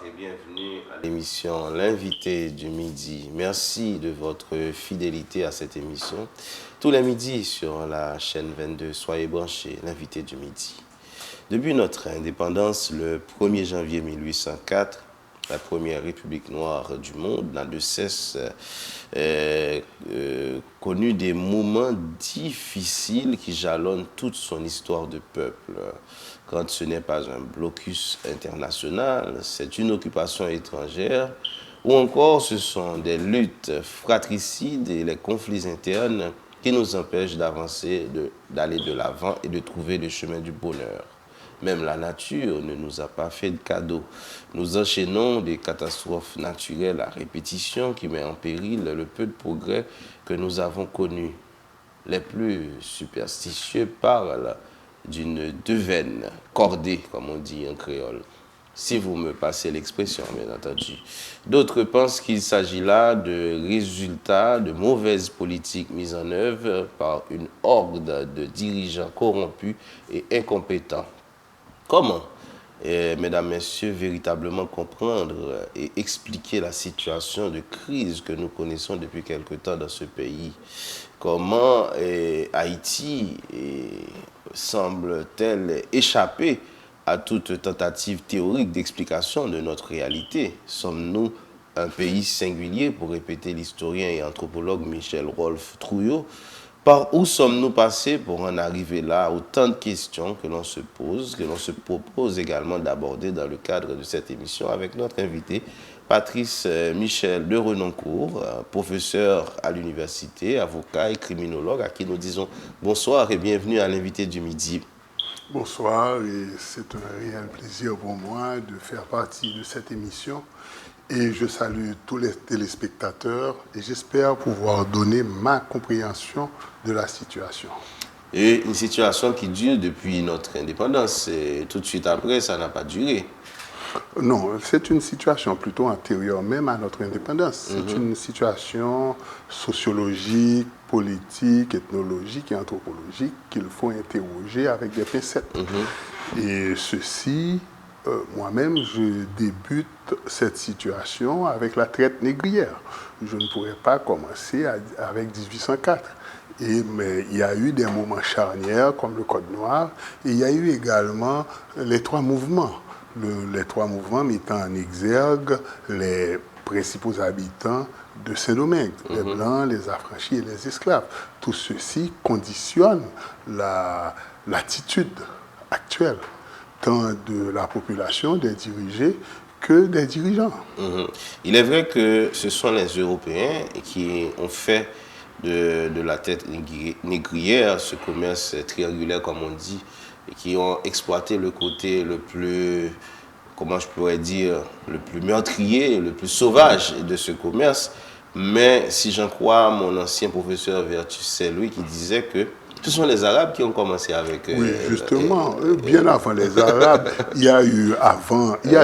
Et bienvenue à l'émission L'invité du midi. Merci de votre fidélité à cette émission. Tous les midis sur la chaîne 22, soyez branchés, l'invité du midi. Depuis notre indépendance, le 1er janvier 1804, la première république noire du monde n'a de cesse connu des moments difficiles qui jalonnent toute son histoire de peuple. Quand ce n'est pas un blocus international, c'est une occupation étrangère, ou encore ce sont des luttes fratricides et les conflits internes qui nous empêchent d'avancer, d'aller de l'avant et de trouver le chemin du bonheur. Même la nature ne nous a pas fait de cadeau. Nous enchaînons des catastrophes naturelles à répétition qui mettent en péril le peu de progrès que nous avons connu. Les plus superstitieux parlent d'une devène cordée, comme on dit en créole. Si vous me passez l'expression, bien entendu. D'autres pensent qu'il s'agit là de résultats de mauvaises politiques mises en œuvre par une horde de dirigeants corrompus et incompétents. Comment, mesdames, messieurs, véritablement comprendre et expliquer la situation de crise que nous connaissons depuis quelque temps dans ce pays? Comment Haïti semble-t-elle échapper à toute tentative théorique d'explication de notre réalité? Sommes-nous un pays singulier, pour répéter l'historien et anthropologue Michel Rolf Trouillot? Par où sommes-nous passés pour en arriver là? Autant de questions que l'on se pose, que l'on se propose également d'aborder dans le cadre de cette émission avec notre invité, Patrice Michel de Renoncourt, professeur à l'université, avocat et criminologue, à qui nous disons bonsoir et bienvenue à l'invité du midi. Bonsoir, et c'est un réel plaisir pour moi de faire partie de cette émission. Et je salue tous les téléspectateurs et j'espère pouvoir donner ma compréhension de la situation. Et une situation qui dure depuis notre indépendance. Et tout de suite après, ça n'a pas duré. Non, c'est une situation plutôt antérieure même à notre indépendance. C'est une situation sociologique, politique, ethnologique et anthropologique qu'il faut interroger avec des pincettes. Et ceci, moi-même, je débute cette situation avec la traite négrière. Je ne pourrais pas commencer avec 1804. Mais il y a eu des moments charnières comme le Code noir et il y a eu également les trois mouvements. Les trois mouvements mettant en exergue les principaux habitants de Saint-Domingue, les Blancs, les affranchis et les esclaves. Tout ceci conditionne l'attitude actuelle, tant de la population, des dirigés, que des dirigeants. Il est vrai que ce sont les Européens qui ont fait de la traite négrière ce commerce triangulaire, comme on dit, et qui ont exploité le côté le plus, comment je pourrais dire, le plus meurtrier, le plus sauvage de ce commerce. Mais si j'en crois mon ancien professeur Vertus Saint-Louis qui disait que ce sont les Arabes qui ont commencé avec... oui, justement, bien avant les Arabes, il y a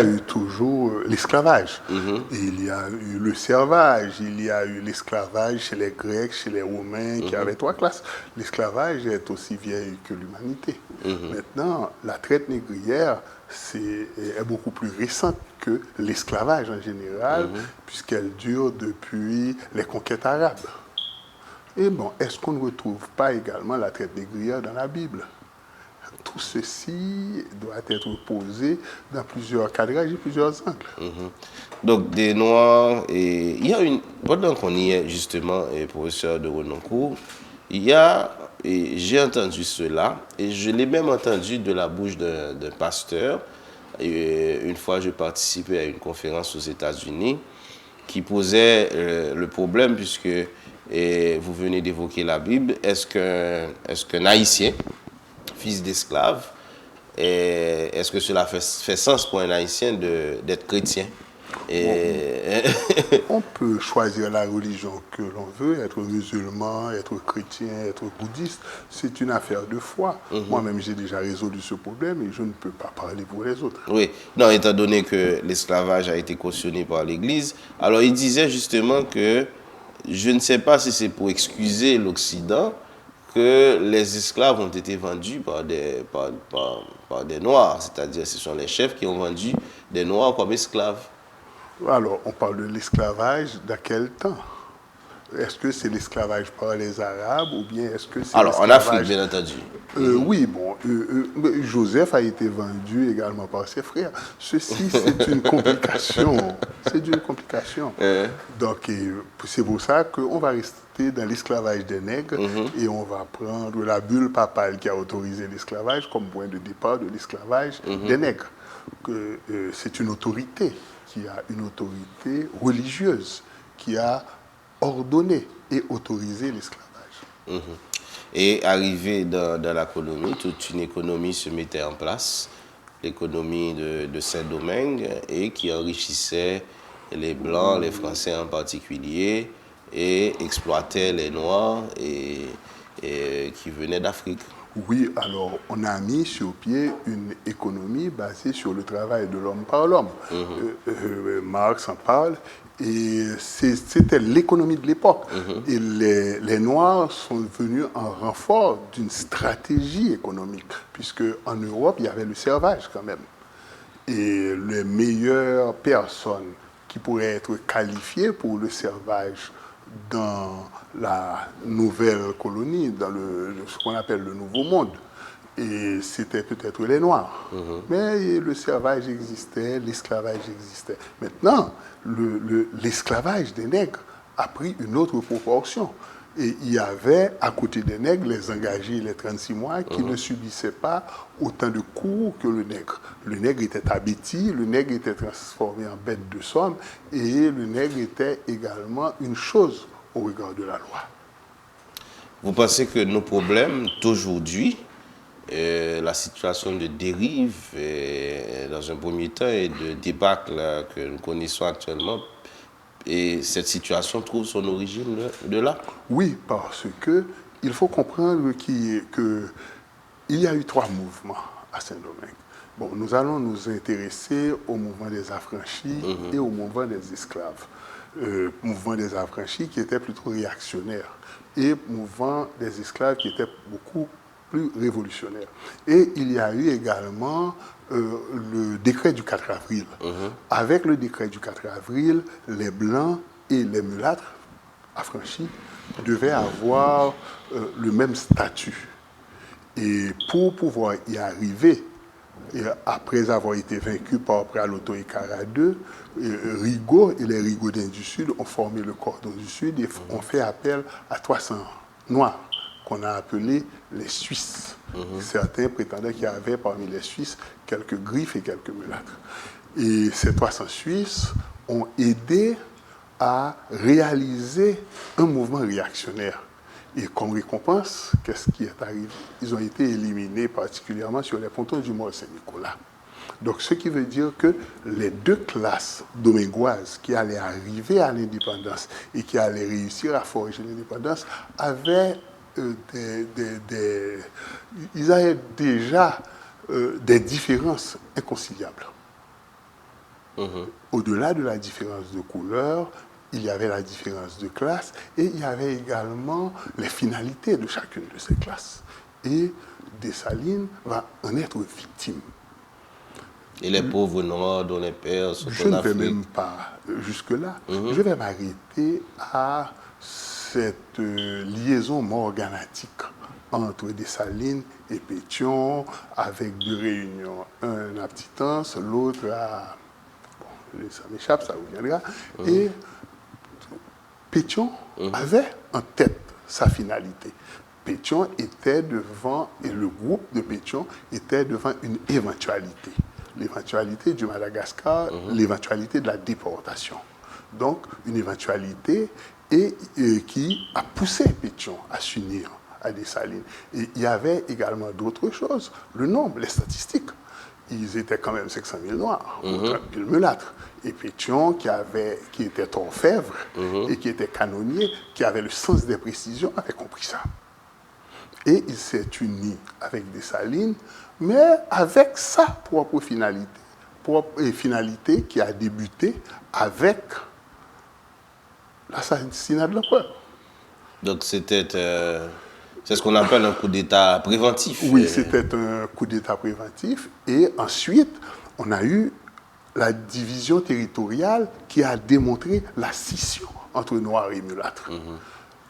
eu toujours l'esclavage. Il y a eu le servage, il y a eu l'esclavage chez les Grecs, chez les Romains, qui avaient trois classes. L'esclavage est aussi vieille que l'humanité. Maintenant, la traite négrière est beaucoup plus récente que l'esclavage en général, puisqu'elle dure depuis les conquêtes arabes. Et bon, est-ce qu'on ne retrouve pas également la traite négrière dans la Bible? Tout ceci doit être posé dans plusieurs cadrages et plusieurs angles. Donc, des Noirs, et il y a pendant qu'on y est justement, professeur de Renoncourt, j'ai entendu cela, et je l'ai même entendu de la bouche d'un pasteur. Et une fois, je participais à une conférence aux États-Unis qui posait le problème, puisque vous venez d'évoquer la Bible. Est-ce qu'un Haïtien, fils d'esclave, est-ce que cela fait sens pour un Haïtien d'être chrétien? On peut choisir la religion que l'on veut, être musulman, être chrétien, être bouddhiste, c'est une affaire de foi. Moi-même, j'ai déjà résolu ce problème et je ne peux pas parler pour les autres. Oui, non, étant donné que l'esclavage a été cautionné par l'Église, alors il disait justement que je ne sais pas si c'est pour excuser l'Occident, que les esclaves ont été vendus par des Noirs, c'est-à-dire ce sont les chefs qui ont vendu des Noirs comme esclaves. Alors, on parle de l'esclavage d'à quel temps? Est-ce que c'est l'esclavage par les Arabes ou bien est-ce que c'est Alors, en Afrique, l'esclavage... bien entendu. Oui, bon, Joseph a été vendu également par ses frères. Ceci, c'est une complication. C'est une complication. Donc, c'est pour ça qu'on va rester dans l'esclavage des nègres et on va prendre la bulle papale qui a autorisé l'esclavage comme point de départ de l'esclavage des nègres. C'est une autorité qui a une autorité religieuse qui a ordonné et autorisé l'esclavage. Et arrivé dans la colonie, toute une économie se mettait en place, l'économie de Saint-Domingue, et qui enrichissait les Blancs, les Français en particulier, et exploitait les Noirs et qui venaient d'Afrique. Oui, alors on a mis sur pied une économie basée sur le travail de l'homme par l'homme. Marx en parle. Et c'était l'économie de l'époque. Et les Noirs sont venus en renfort d'une stratégie économique, puisque en Europe, il y avait le servage quand même. Et les meilleures personnes qui pourraient être qualifiées pour le servage dans la nouvelle colonie, dans ce qu'on appelle le Nouveau Monde, et c'était peut-être les Noirs. Mais le servage existait, l'esclavage existait. Maintenant, l'esclavage des nègres a pris une autre proportion. Et il y avait, à côté des nègres, les engagés, les 36 mois, qui ne subissaient pas autant de coups que le nègre. Le nègre était abattu, le nègre était transformé en bête de somme, et le nègre était également une chose au regard de la loi. Vous pensez que nos problèmes d'aujourd'hui, la situation de dérive, dans un premier temps, et de débâcle que nous connaissons actuellement, et cette situation trouve son origine de là? Oui, parce que il faut comprendre qu'il y a eu 3 mouvements à Saint-Domingue. Bon, nous allons nous intéresser au mouvement des affranchis et au mouvement des esclaves. Mouvement des affranchis qui était plutôt réactionnaire et mouvement des esclaves qui était beaucoup plus révolutionnaire. Et il y a eu également le décret du 4 avril. Avec le décret du 4 avril, les Blancs et les mulâtres affranchis devaient avoir le même statut. Et pour pouvoir y arriver, et après avoir été vaincus par Praloto et Cara II, Rigaud et les Rigaudins du Sud ont formé le cordon du Sud et ont fait appel à 300 Noirs qu'on a appelés les Suisses. Certains prétendaient qu'il y avait parmi les Suisses quelques griffes et quelques mulâtres. Et ces 300 Suisses ont aidé à réaliser un mouvement réactionnaire. Et comme récompense, qu'est-ce qui est arrivé? Ils ont été éliminés, particulièrement sur les pontons du Mont Saint-Nicolas. Donc, ce qui veut dire que les 2 classes domingoises qui allaient arriver à l'indépendance et qui allaient réussir à forger l'indépendance avaient ils avaient déjà des différences inconciliables. Au-delà de la différence de couleur, il y avait la différence de classe et il y avait également les finalités de chacune de ces classes. Et Dessalines va en être victime. Et les pauvres noirs dont les pères sont en Afrique. Je ne vais même pas jusque-là. Je vais m'arrêter à cette liaison morganatique entre Dessalines et Pétion, avec 2 réunions, un à Petitance, l'autre à... Bon, ça m'échappe, ça reviendra. Et Pétion avait en tête sa finalité. Pétion était devant, et le groupe de Pétion était devant une éventualité. L'éventualité du Madagascar, l'éventualité de la déportation. Donc, une éventualité qui a poussé Pétion à s'unir à Dessalines. Et il y avait également d'autres choses. Le nombre, les statistiques. Ils étaient quand même 500 000 Noirs, 30 000 mulâtres. Et Pétion, qui était orfèvre et qui était canonnier, qui avait le sens des précisions, avait compris ça. Et il s'est uni avec Dessalines, mais avec sa propre finalité qui a débuté avec l'assassinat de l'empereur. Donc c'était C'est ce qu'on appelle un coup d'État préventif. Oui, c'était un coup d'État préventif. Et ensuite, on a eu la division territoriale qui a démontré la scission entre Noirs et mulâtres.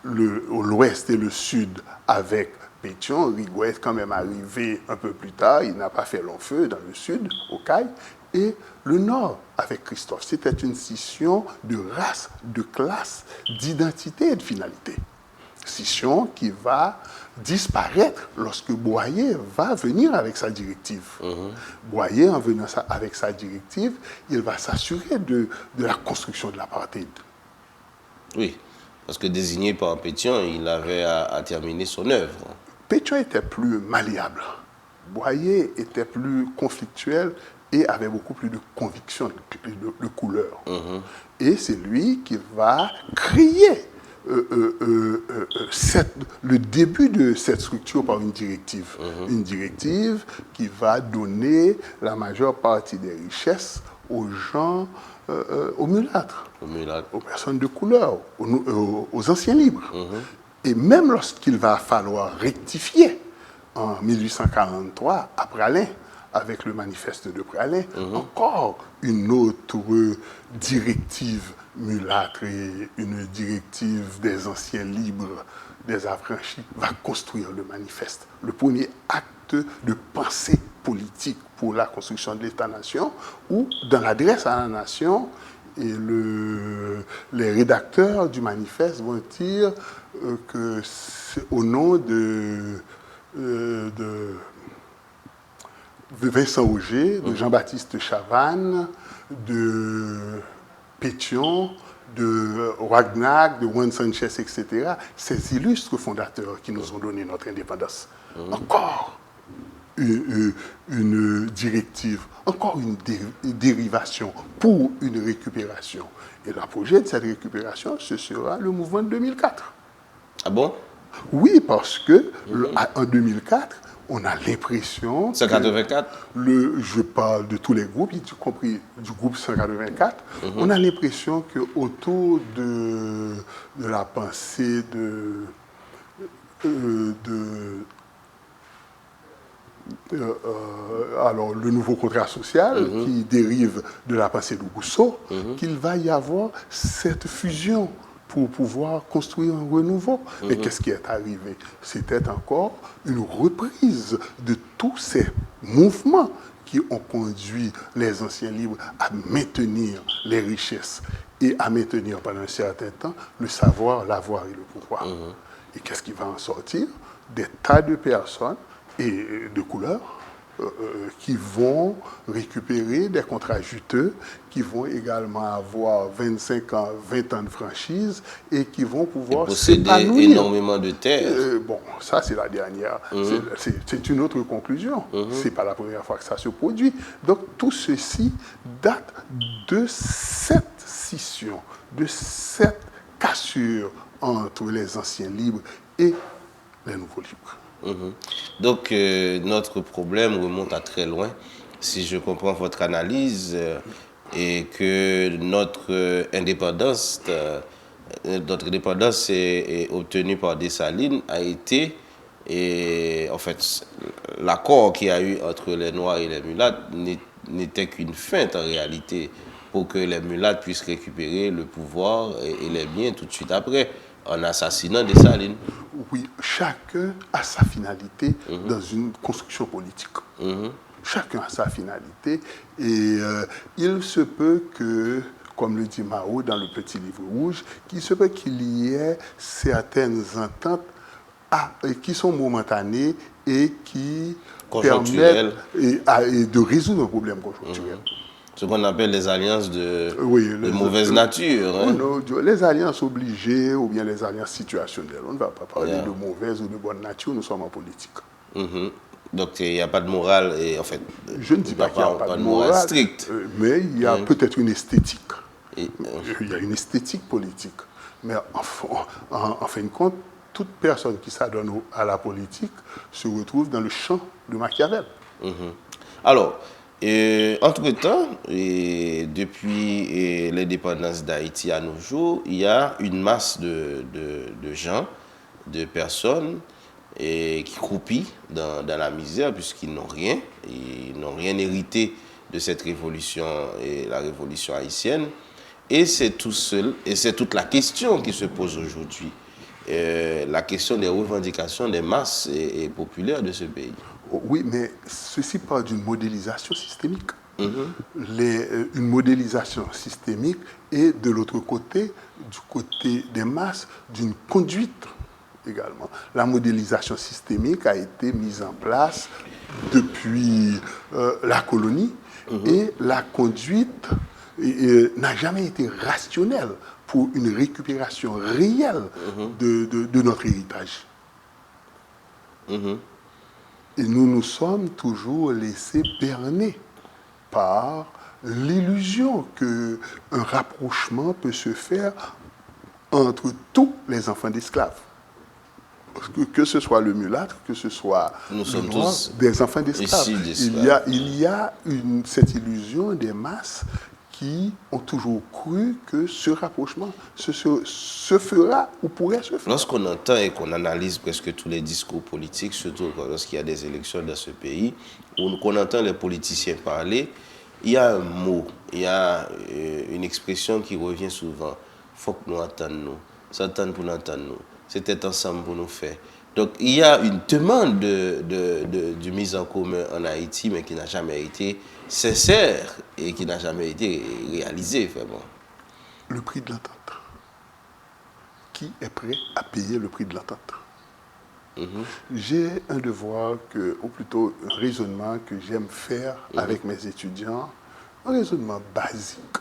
L'Ouest et le Sud avec Pétion. Rigaud est quand même arrivé un peu plus tard. Il n'a pas fait long feu dans le Sud, au Caille. Et le Nord avec Christophe. C'était une scission de race, de classe, d'identité et de finalité. Scission qui va disparaître lorsque Boyer va venir avec sa directive. Boyer, en venant avec sa directive, il va s'assurer de la construction de l'apartheid. Oui, parce que désigné par Pétion, il avait à terminer son œuvre. Pétion était plus malléable. Boyer était plus conflictuel et avait beaucoup plus de conviction, de couleur. Et c'est lui qui va créer le début de cette structure par une directive. Une directive qui va donner la majeure partie des richesses aux gens, aux mulâtres, aux personnes de couleur, aux anciens libres. Et même lorsqu'il va falloir rectifier en 1843, à Praslin, avec le manifeste de Praslin, encore une autre directive mulâtre et une directive des anciens libres, des affranchis, va construire le manifeste. Le premier acte de pensée politique pour la construction de l'État-nation, où, dans l'adresse à la nation, et les rédacteurs du manifeste vont dire que c'est au nom de Vincent Auger, de Jean-Baptiste Chavannes, de Pétion, de Wagnac, de Juan Sanchez, etc., ces illustres fondateurs qui nous ont donné notre indépendance. Encore une directive, encore une dérivation pour une récupération. Et l'apogée de cette récupération, ce sera le mouvement de 2004. Ah bon? Oui, parce que en 2004, on a l'impression... 184? Je parle de tous les groupes, y compris du groupe 184. On a l'impression qu'autour de la pensée alors, le nouveau contrat social qui dérive de la pensée de Rousseau, qu'il va y avoir cette fusion pour pouvoir construire un renouveau. Mais qu'est-ce qui est arrivé? C'était encore une reprise de tous ces mouvements qui ont conduit les anciens libres à maintenir les richesses et à maintenir pendant un certain temps le savoir, l'avoir et le pouvoir. Et qu'est-ce qui va en sortir? Des tas de personnes et de couleurs qui vont récupérer des contrats juteux, qui vont également avoir 25 ans, 20 ans de franchise et qui vont pouvoir posséder énormément de terres. Bon, ça c'est la dernière. C'est une autre conclusion. C'est pas la première fois que ça se produit. Donc tout ceci date de cette scission, de cette cassure entre les anciens libres et les nouveaux libres. Donc, notre problème remonte à très loin, si je comprends votre analyse, et que notre indépendance est obtenue par Dessalines a été, et en fait, l'accord qu'il y a eu entre les Noirs et les mulâtres n'était qu'une feinte en réalité, pour que les mulâtres puissent récupérer le pouvoir et les biens tout de suite après, en assassinant Dessalines. Oui, chacun a sa finalité dans une construction politique. Chacun a sa finalité et il se peut que, comme le dit Mao dans le Petit Livre Rouge, qu'il se peut qu'il y ait certaines ententes qui sont momentanées et qui permettent de résoudre un problème conjoncturel. Ce qu'on appelle les alliances de mauvaise nature. Non, les alliances obligées ou bien les alliances situationnelles. On ne va pas parler de mauvaise ou de bonne nature, nous sommes en politique. Donc il n'y a pas de morale, et en fait... Je ne dis pas qu'il n'y a pas de morale stricte. Mais il y a peut-être une esthétique. Il y a une esthétique politique. Mais en fin de compte, toute personne qui s'adonne à la politique se retrouve dans le champ de Machiavel. Alors, entre-temps, depuis l'indépendance d'Haïti à nos jours, il y a une masse de gens, de personnes et qui croupit dans la misère puisqu'ils n'ont rien. Ils n'ont rien hérité de cette révolution et la révolution haïtienne. Et c'est tout seul, et c'est toute la question qui se pose aujourd'hui. La question des revendications des masses et populaires de ce pays. Oui, mais ceci part d'une modélisation systémique. Une modélisation systémique et de l'autre côté, du côté des masses, d'une conduite également. La modélisation systémique a été mise en place depuis la colonie et la conduite n'a jamais été rationnelle pour une récupération réelle de notre héritage. Et nous nous sommes toujours laissés berner par l'illusion qu'un rapprochement peut se faire entre tous les enfants d'esclaves. Que ce soit le mulâtre, que ce soit nous le sommes noir, tous des enfants d'esclaves. Il y a cette illusion des masses qui ont toujours cru que ce rapprochement se fera ou pourrait se faire. Lorsqu'on entend et qu'on analyse presque tous les discours politiques, surtout lorsqu'il y a des élections dans ce pays, ou qu'on entend les politiciens parler, il y a un mot, il y a une expression qui revient souvent. Il faut que nous entendions, s'entendre pour nous entendre. C'était ensemble pour nous faire. Donc il y a une demande de mise en commun en Haïti, mais qui n'a jamais été sincère et qui n'a jamais été réalisée, vraiment. Le prix de l'entente. Qui est prêt à payer le prix de l'entente? J'ai un devoir, ou plutôt un raisonnement que j'aime faire avec mes étudiants, un raisonnement basique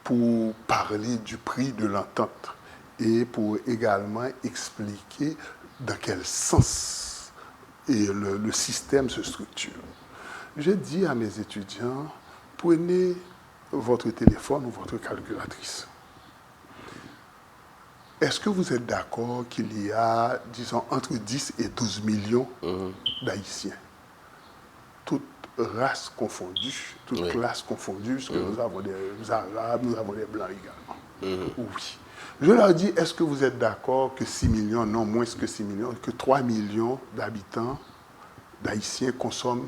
pour parler du prix de l'entente et pour également expliquer dans quel sens le système se structure. Je dis à mes étudiants, prenez votre téléphone ou votre calculatrice. Est-ce que vous êtes d'accord qu'il y a, disons, entre 10 et 12 millions d'Haïtiens, toutes races confondues, toutes classes confondues, parce que nous avons des Arabes, nous avons des Blancs également. Oui. Je leur dis, est-ce que vous êtes d'accord que 6 millions, non moins que 6 millions, que 3 millions d'habitants d'Haïtiens consomment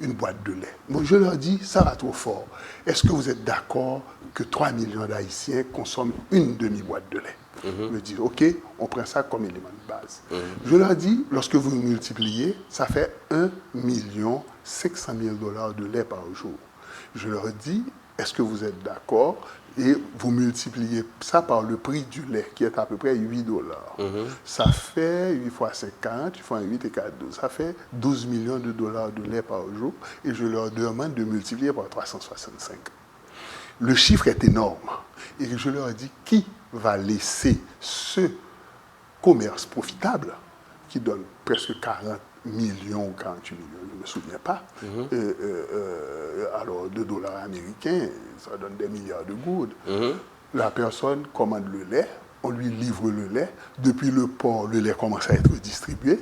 une boîte de lait? Bon, je leur dis, ça va trop fort. Est-ce que vous êtes d'accord que 3 millions d'Haïtiens consomment une demi-boîte de lait? Je me dis, OK, on prend ça comme élément de base. Je leur dis, lorsque vous multipliez, ça fait 1,5 million de lait par jour. Je leur dis, est-ce que vous êtes d'accord? Et vous multipliez ça par le prix du lait, qui est à peu près 8 dollars. Ça fait 8 fois 5, 40, 8 fois 8 et 4, 12. Ça fait 12 millions de dollars de lait par jour. Et je leur demande de multiplier par 365. Le chiffre est énorme. Et je leur dis, qui va laisser ce commerce profitable, qui donne presque 40 millions ou 48 millions, je ne me souviens pas, alors de dollars américains, ça donne des milliards de gouttes. La personne commande le lait, on lui livre le lait, depuis le port, le lait commence à être distribué,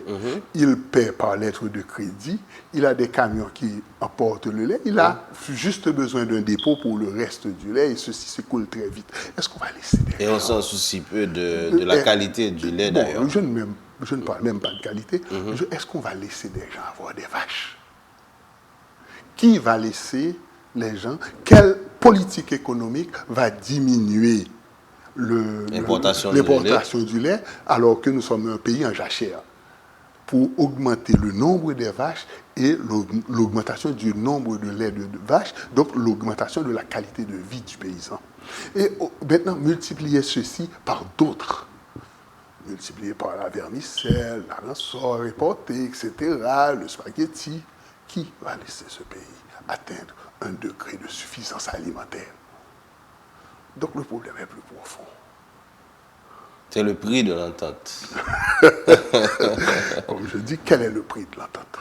il paie par lettre de crédit, il a des camions qui emportent le lait, il a juste besoin d'un dépôt pour le reste du lait, et ceci s'écoule très vite. Est-ce qu'on va laisser des gens? Et on s'en soucie peu de la qualité du lait, d'ailleurs. Je ne parle même pas de qualité. Est-ce qu'on va laisser des gens avoir des vaches? Qui va laisser les gens? Quelle politique économique va diminuer l'importation du lait, alors que nous sommes un pays en jachère, pour augmenter le nombre des vaches et l'augmentation du nombre de lait de vaches, donc l'augmentation de la qualité de vie du paysan. Et maintenant, multiplier ceci par d'autres. Multiplier par la vermicelle, la ransor réportée, etc., le spaghetti. Qui va laisser ce pays atteindre un degré de suffisance alimentaire? Donc le problème est plus profond. C'est le prix de l'entente. Comme je dis, quel est le prix de l'entente?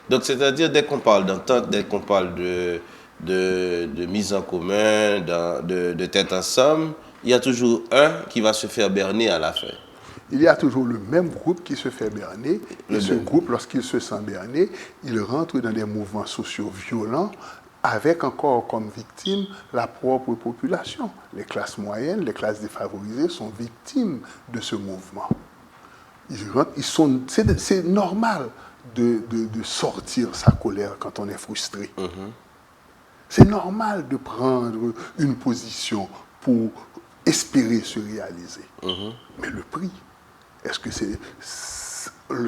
Donc c'est-à-dire, dès qu'on parle d'entente, dès qu'on parle de mise en commun, de tête ensemble, il y a toujours un qui va se faire berner à la fin. Il y a toujours le même groupe qui se fait berner. Et ce groupe, lorsqu'il se sent berné, il rentre dans des mouvements sociaux violents avec encore comme victime la propre population. Les classes moyennes, les classes défavorisées sont victimes de ce mouvement. Ils rentrent, c'est normal de sortir sa colère quand on est frustré. C'est normal de prendre une position pour espérer se réaliser. Mais le prix, est-ce que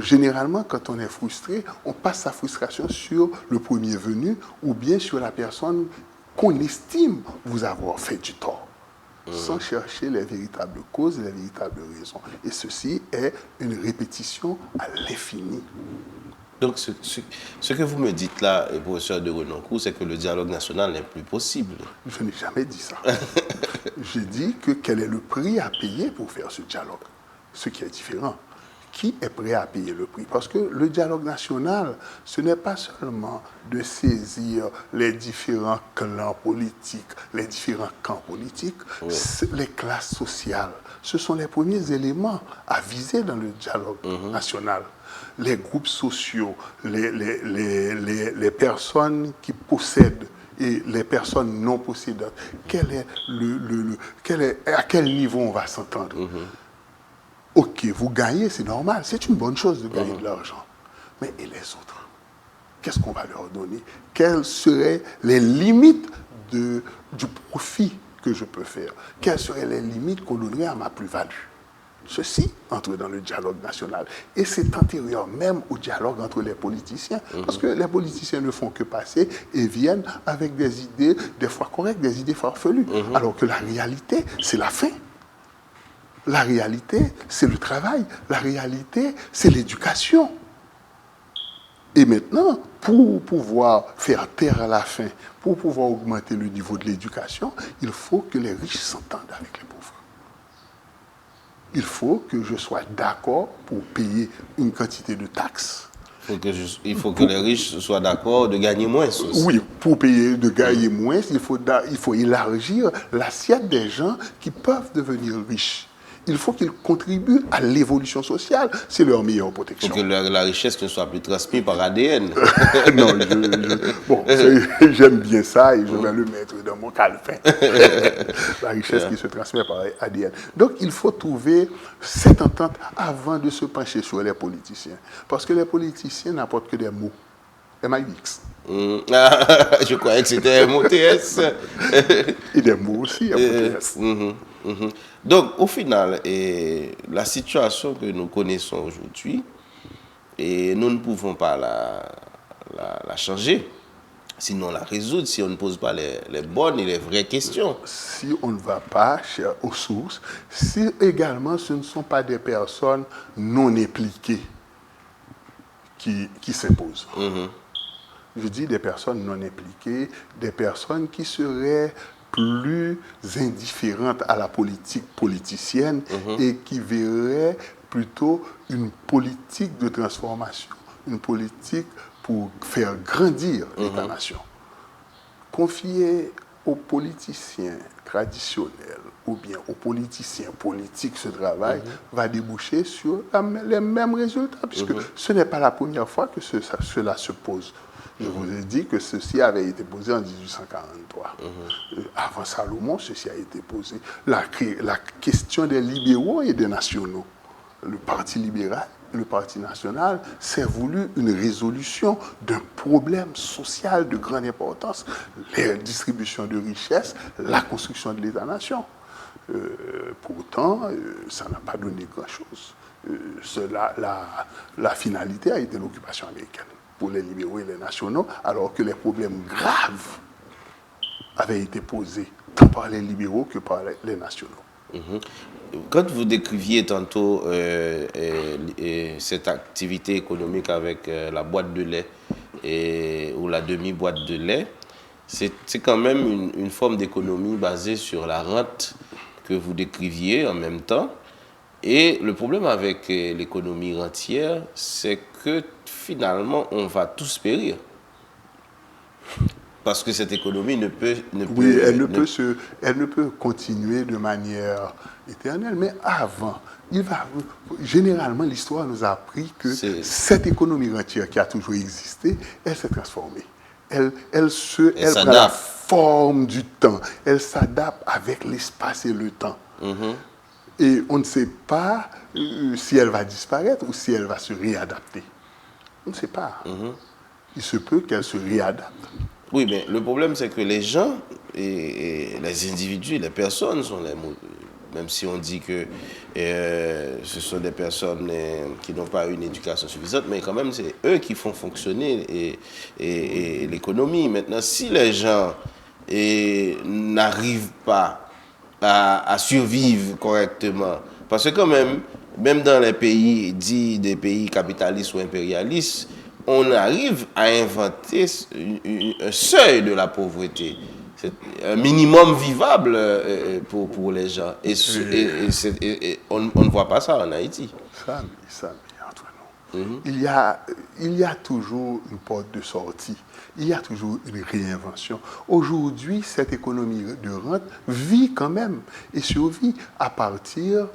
généralement, quand on est frustré, on passe sa frustration sur le premier venu ou bien sur la personne qu'on estime vous avoir fait du tort, sans chercher les véritables causes et les véritables raisons. Et ceci est une répétition à l'infini. Donc, ce que vous me dites là, professeur de Renoncourt, c'est que le dialogue national n'est plus possible. Je n'ai jamais dit ça. J'ai dit que quel est le prix à payer pour faire ce dialogue, ce qui est différent. Qui est prêt à payer le prix? Parce que le dialogue national, ce n'est pas seulement de saisir les différents clans politiques, les différents camps politiques, les classes sociales. Ce sont les premiers éléments à viser dans le dialogue national. Les groupes sociaux, les personnes qui possèdent et les personnes non possédantes. À quel niveau on va s'entendre? Ok, vous gagnez, c'est normal, c'est une bonne chose de gagner de l'argent. Mais et les autres? Qu'est-ce qu'on va leur donner? Quelles seraient les limites du profit que je peux faire? Quelles seraient les limites qu'on donnerait à ma plus-value? Ceci entre dans le dialogue national. Et c'est antérieur même au dialogue entre les politiciens. Parce que les politiciens ne font que passer et viennent avec des idées, des fois correctes, des idées farfelues. Alors que la réalité, c'est la fin. La réalité, c'est le travail. La réalité, c'est l'éducation. Et maintenant, pour pouvoir faire taire à la faim, pour pouvoir augmenter le niveau de l'éducation, il faut que les riches s'entendent avec les pauvres. Il faut que je sois d'accord pour payer une quantité de taxes. Il faut que les riches soient d'accord de gagner moins aussi. Oui, pour gagner moins, il faut élargir l'assiette des gens qui peuvent devenir riches. Il faut qu'ils contribuent à l'évolution sociale. C'est leur meilleure protection. Pour que la richesse ne soit plus transmise par ADN. Non, j'aime bien ça et je vais le mettre dans mon calepin. La richesse qui se transmet par ADN. Donc, il faut trouver cette entente avant de se pencher sur les politiciens. Parce que les politiciens n'apportent que des mots. MIX. Je croyais que c'était MOTS. Et des mots aussi, MOTS. Donc, au final, la situation que nous connaissons aujourd'hui, nous ne pouvons pas la changer, sinon la résoudre, si on ne pose pas les bonnes et les vraies questions. Si on ne va pas aux sources, si également ce ne sont pas des personnes non impliquées qui s'imposent. Je dis des personnes non impliquées, des personnes qui seraient plus indifférentes à la politique politicienne et qui verraient plutôt une politique de transformation, une politique pour faire grandir l'État-nation. Confier aux politiciens traditionnels ou bien aux politiciens politiques ce travail va déboucher sur les mêmes résultats, puisque ce n'est pas la première fois que cela se pose. Je vous ai dit que ceci avait été posé en 1843. Avant Salomon, ceci a été posé. La question des libéraux et des nationaux. Le Parti libéral, le Parti national, s'est voulu une résolution d'un problème social de grande importance. La distribution de richesses, la construction de l'État-nation. Pourtant, ça n'a pas donné grand-chose. La finalité a été l'occupation américaine pour les libéraux et les nationaux, alors que les problèmes graves avaient été posés tant par les libéraux que par les nationaux. Quand vous décriviez tantôt cette activité économique avec la boîte de lait ou la demi-boîte de lait, c'est quand même une forme d'économie basée sur la rente que vous décriviez en même temps. Et le problème avec l'économie rentière, c'est que finalement, on va tous périr. Parce que cette économie elle ne peut continuer de manière éternelle. Mais avant, généralement, l'histoire nous a appris que cette économie rentière qui a toujours existé, elle s'est transformée. Elle prend la forme du temps. Elle s'adapte avec l'espace et le temps. Et on ne sait pas si elle va disparaître ou si elle va se réadapter. On ne sait pas. Il se peut qu'elle se réadapte. Oui, mais le problème, c'est que les gens et les individus, les personnes sont les mots. Même si on dit que ce sont des personnes qui n'ont pas une éducation suffisante, mais quand même, c'est eux qui font fonctionner l'économie. Maintenant, si les gens n'arrivent pas à survivre correctement, parce que quand même dans les pays dits des pays capitalistes ou impérialistes, on arrive à inventer un seuil de la pauvreté. C'est un minimum vivable pour les gens. Et on ne voit pas ça en Haïti. Ça, entre nous. Il y a toujours une porte de sortie. Il y a toujours une réinvention. Aujourd'hui, cette économie de rente vit quand même et survit à partir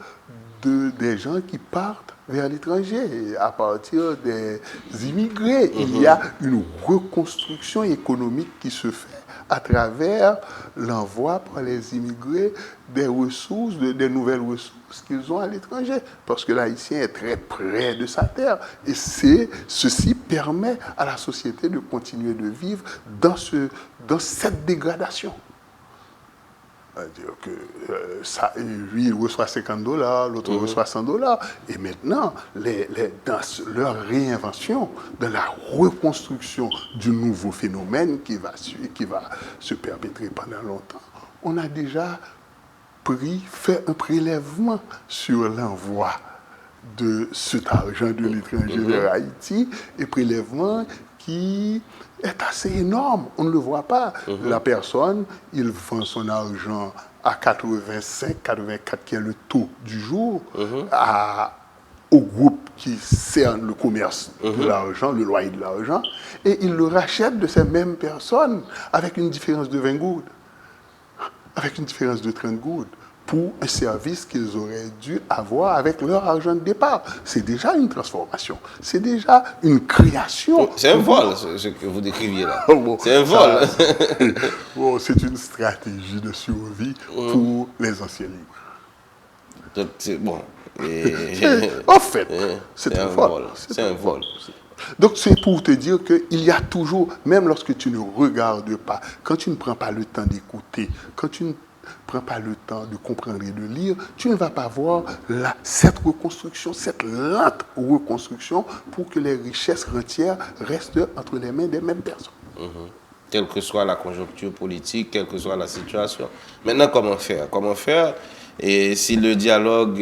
des gens qui partent vers l'étranger, à partir des immigrés. Il y a une reconstruction économique qui se fait à travers l'envoi par les immigrés des ressources, des nouvelles ressources qu'ils ont à l'étranger. Parce que l'Haïtien est très près de sa terre. Et ceci permet à la société de continuer de vivre dans cette dégradation. C'est-à-dire que lui, il reçoit $50, l'autre reçoit $100. Et maintenant, dans leur réinvention, dans la reconstruction du nouveau phénomène qui va se perpétrer pendant longtemps, on a déjà fait un prélèvement sur l'envoi de cet argent de l'étranger vers Haïti, et prélèvement qui est assez énorme. On ne le voit pas. La personne, il vend son argent à 85, 84, qui est le taux du jour, au groupe qui sert le commerce de l'argent, le loyer de l'argent, et il le rachète de ces mêmes personnes avec une différence de 20 gouttes, avec une différence de 30 gouttes, pour un service qu'ils auraient dû avoir avec leur argent de départ. C'est déjà une transformation. C'est déjà une création. C'est un vol, ce que vous décriviez là. Bon, c'est un vol. Bon, c'est une stratégie de survie pour les anciens libres. Donc, c'est bon. En fait, c'est un vol. C'est un vol. Donc, c'est pour te dire qu'il y a toujours, même lorsque tu ne regardes pas, quand tu ne prends pas le temps d'écouter, quand tu ne prends pas le temps de comprendre et de lire, tu ne vas pas voir cette reconstruction, cette lente reconstruction pour que les richesses rentières restent entre les mains des mêmes personnes. Quelle que soit la conjoncture politique, quelle que soit la situation. Maintenant, comment faire? Comment faire? Et si le dialogue,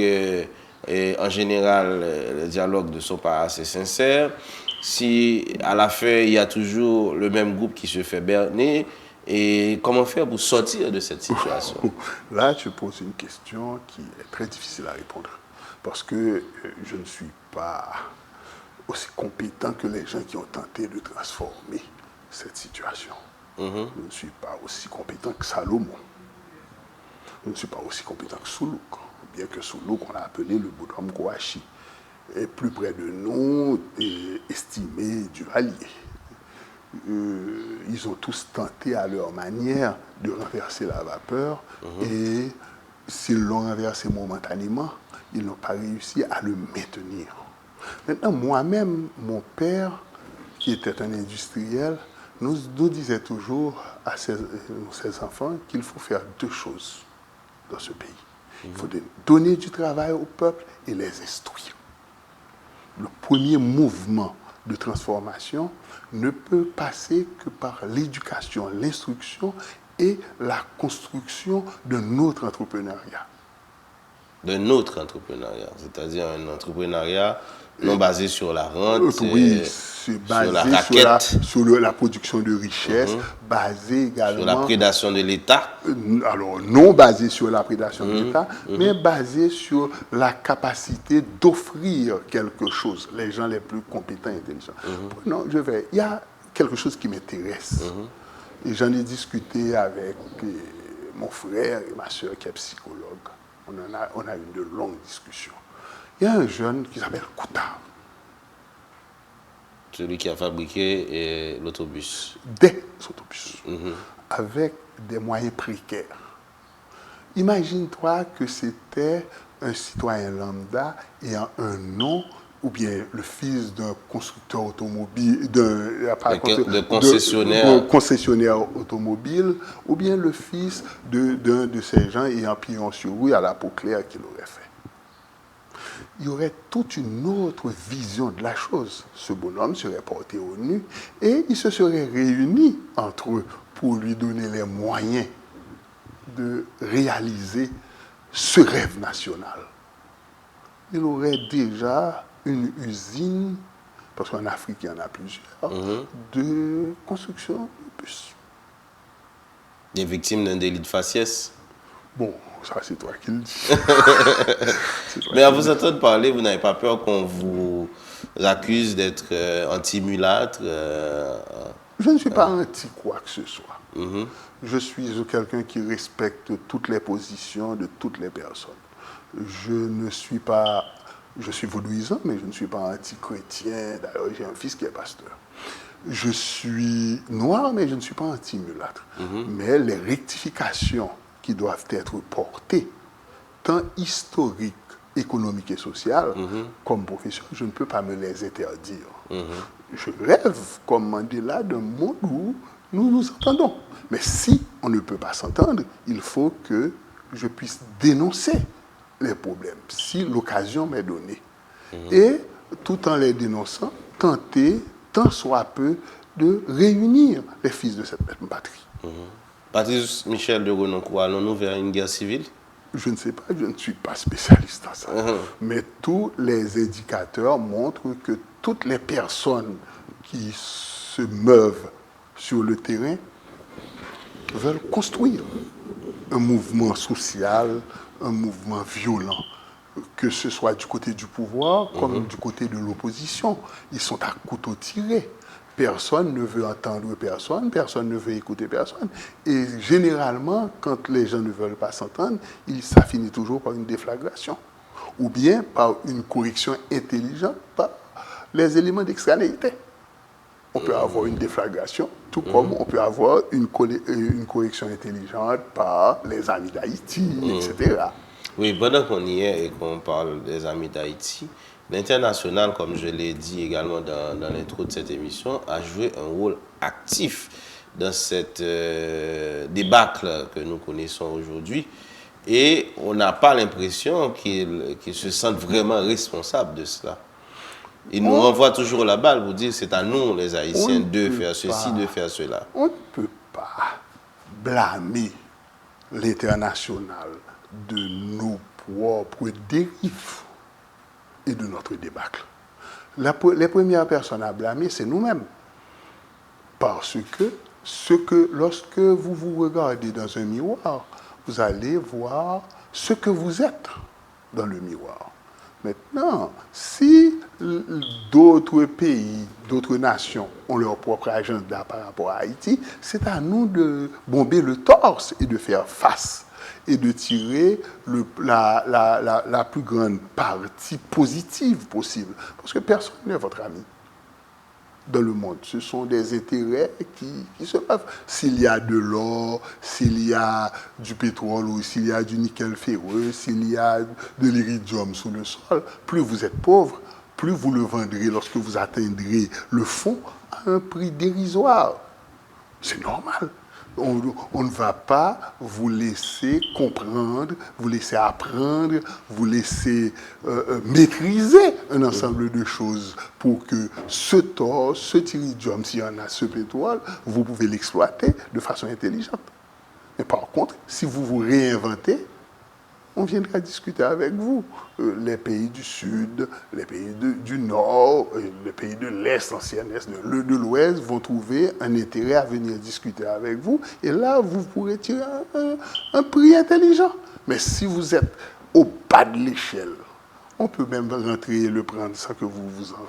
en général, les dialogues ne sont pas assez sincères, si à la fin, il y a toujours le même groupe qui se fait berner, et comment faire pour sortir de cette situation? Là, tu poses une question qui est très difficile à répondre. Parce que je ne suis pas aussi compétent que les gens qui ont tenté de transformer cette situation. Je ne suis pas aussi compétent que Salomon. Je ne suis pas aussi compétent que Soulouk. Bien que Soulouk, on l'a appelé le Boudram Kouachi. Et plus près de nous, estimé Duvalier. Ils ont tous tenté à leur manière de renverser la vapeur, et s'ils l'ont renversé momentanément, ils n'ont pas réussi à le maintenir. Maintenant, moi-même, mon père, qui était un industriel, nous disait toujours à ses enfants qu'il faut faire deux choses dans ce pays. Il faut donner du travail au peuple et les instruire. Le premier mouvement de transformation ne peut passer que par l'éducation, l'instruction et la construction d'un autre entrepreneuriat. D'un autre entrepreneuriat, c'est-à-dire un entrepreneuriat non basé sur la rente, oui, c'est basé sur la raquette, sur la production de richesses, basé également sur la prédation de l'État. Alors, non basé sur la prédation de l'État, mais basé sur la capacité d'offrir quelque chose, les gens les plus compétents et intelligents. Non, il y a quelque chose qui m'intéresse. Et j'en ai discuté avec mon frère et ma soeur qui est psychologue. On a eu de longues discussions. Il y a un jeune qui s'appelle Kouta. Celui qui a fabriqué l'autobus. Des autobus. Avec des moyens précaires. Imagine-toi que c'était un citoyen lambda ayant un nom, ou bien le fils d'un constructeur automobile, de concessionnaire. concessionnaire automobile, ou bien le fils d'un de ces gens ayant pignon sur rue à la peau claire qu'il aurait fait. Il y aurait toute une autre vision de la chose. Ce bonhomme serait porté au nu et ils se seraient réunis entre eux pour lui donner les moyens de réaliser ce rêve national. Il aurait déjà une usine, parce qu'en Afrique il y en a plusieurs, de construction de bus. Des victimes d'un délit de faciès. Bon, ça c'est toi qui le dis. Mais à vous entendre parler, vous n'avez pas peur qu'on vous accuse d'être anti-mulâtre Je ne suis pas anti quoi que ce soit. Je suis quelqu'un qui respecte toutes les positions de toutes les personnes. Je suis vaudouisant, mais je ne suis pas anti-chrétien. D'ailleurs, j'ai un fils qui est pasteur. Je suis noir, mais je ne suis pas anti-mulâtre. Mais les rectifications qui doivent être portées, tant historiques, économiques et sociales, comme professeur, je ne peux pas me les interdire. Je rêve, comme Mandela, d'un monde où nous nous entendons. Mais si on ne peut pas s'entendre, il faut que je puisse dénoncer les problèmes, si l'occasion m'est donnée. Et, tout en les dénonçant, tenter, tant soit peu, de réunir les fils de cette même patrie. Patrice Michel de Renoncourt, allons-nous vers une guerre civile? Je ne sais pas, je ne suis pas spécialiste en ça. Mais tous les indicateurs montrent que toutes les personnes qui se meuvent sur le terrain veulent construire un mouvement social, un mouvement violent, que ce soit du côté du pouvoir comme du côté de l'opposition. Ils sont à couteau tiré. Personne ne veut entendre personne, personne ne veut écouter personne. Et généralement, quand les gens ne veulent pas s'entendre, ça finit toujours par une déflagration. Ou bien par une correction intelligente par les éléments d'extranéité. On peut avoir une déflagration, tout comme on peut avoir une correction intelligente par les amis d'Haïti, etc. Oui, pendant qu'on y est et qu'on parle des amis d'Haïti, l'international, comme je l'ai dit également dans l'intro de cette émission, a joué un rôle actif dans cette débâcle que nous connaissons aujourd'hui. Et on n'a pas l'impression qu'ils se sentent vraiment responsables de cela. Ils nous renvoient toujours la balle pour dire c'est à nous, les Haïtiens, de faire ceci, de faire cela. On ne peut pas blâmer l'international de nos propres dérives et de notre débâcle. Les premières personnes à blâmer, c'est nous-mêmes. Parce que lorsque vous vous regardez dans un miroir, vous allez voir ce que vous êtes dans le miroir. Maintenant, si d'autres pays, d'autres nations ont leur propre agenda par rapport à Haïti, c'est à nous de bomber le torse et de faire face et de tirer la plus grande partie positive possible. Parce que personne n'est votre ami dans le monde. Ce sont des intérêts qui se peuvent. S'il y a de l'or, s'il y a du pétrole ou s'il y a du nickel ferreux, s'il y a de l'iridium sous le sol, plus vous êtes pauvre, plus vous le vendrez lorsque vous atteindrez le fond à un prix dérisoire. C'est normal. On ne va pas vous laisser comprendre, vous laisser apprendre, vous laisser maîtriser un ensemble de choses pour que ce thor, cet iridium, s'il y en a, ce pétrole, vous pouvez l'exploiter de façon intelligente. Mais par contre, si vous vous réinventez, on viendra discuter avec vous. Les pays du Sud, les pays du Nord, les pays de l'Est, l'ancien Est, de l'Ouest vont trouver un intérêt à venir discuter avec vous. Et là, vous pourrez tirer un prix intelligent. Mais si vous êtes au bas de l'échelle, on peut même rentrer et le prendre sans que vous vous en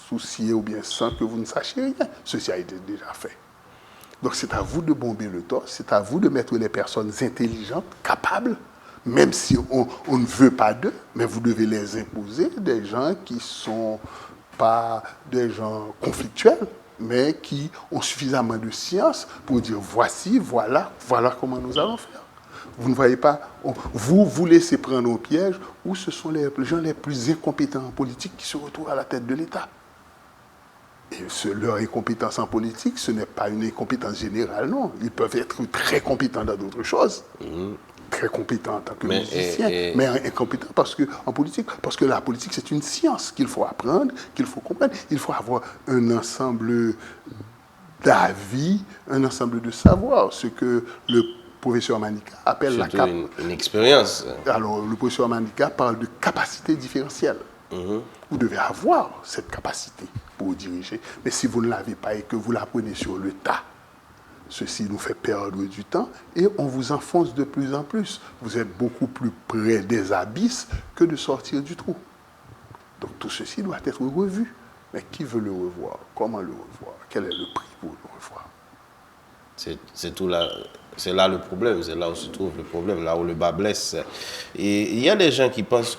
souciez ou bien sans que vous ne sachiez rien. Ceci a été déjà fait. Donc c'est à vous de bomber le torse, c'est à vous de mettre les personnes intelligentes, capables, même si on ne veut pas d'eux, mais vous devez les imposer, des gens qui ne sont pas des gens conflictuels, mais qui ont suffisamment de science pour dire voici, voilà comment nous allons faire. Vous ne voyez pas, vous vous laissez prendre au piège où ce sont les gens les plus incompétents en politique qui se retrouvent à la tête de l'État. Et leur incompétence en politique, ce n'est pas une incompétence générale, non. Ils peuvent être très compétents dans d'autres choses, très compétents en tant que musiciens, mais incompétents en politique, parce que la politique, c'est une science qu'il faut apprendre, qu'il faut comprendre. Il faut avoir un ensemble d'avis, un ensemble de savoir, ce que le professeur Manika appelle une expérience. Alors, le professeur Manika parle de capacité différentielle. Vous devez avoir cette capacité pour diriger. Mais si vous ne l'avez pas et que vous la prenez sur le tas, ceci nous fait perdre du temps et on vous enfonce de plus en plus. Vous êtes beaucoup plus près des abysses que de sortir du trou. Donc tout ceci doit être revu. Mais qui veut le revoir? Comment le revoir? Quel est le prix pour le revoir? C'est là le problème, c'est là où se trouve le problème, là où le bas blesse. Et il y a des gens qui pensent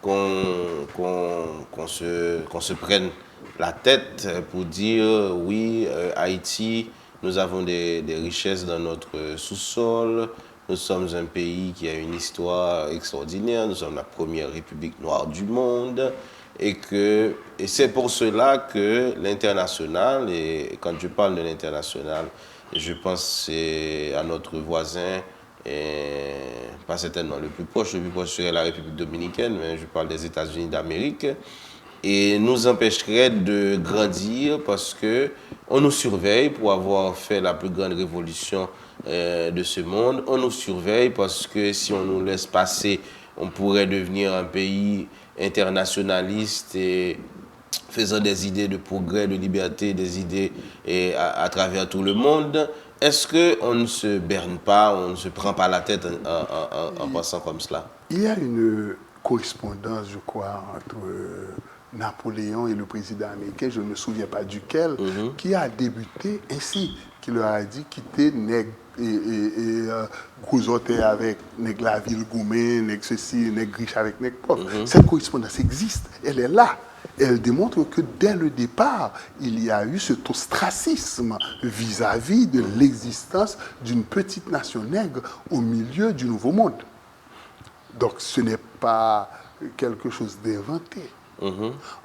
qu'on se prenne la tête pour dire oui, Haïti, nous avons des richesses dans notre sous-sol, nous sommes un pays qui a une histoire extraordinaire, nous sommes la première république noire du monde, et c'est pour cela que l'international, et quand je parle de l'international, je pense à notre voisin, et pas certainement le plus proche serait la République dominicaine, mais je parle des États-Unis d'Amérique, et nous empêcherait de grandir parce qu'on nous surveille pour avoir fait la plus grande révolution de ce monde. On nous surveille parce que si on nous laisse passer, on pourrait devenir un pays internationaliste et faisant des idées de progrès, de liberté, des idées à travers tout le monde. Est-ce qu'on ne se berne pas, on ne se prend pas la tête en pensant comme cela? Il y a une correspondance, je crois, entre Napoléon et le président américain, je ne me souviens pas duquel, qui a débuté ainsi, qui leur a dit quitter nègre et gros avec nègre la ville gourmet, nègre ceci, nègre riche avec nègre pauvre. Cette correspondance existe, elle est là. Elle démontre que dès le départ, il y a eu cet ostracisme vis-à-vis de l'existence d'une petite nation nègre au milieu du Nouveau Monde. Donc ce n'est pas quelque chose d'inventé.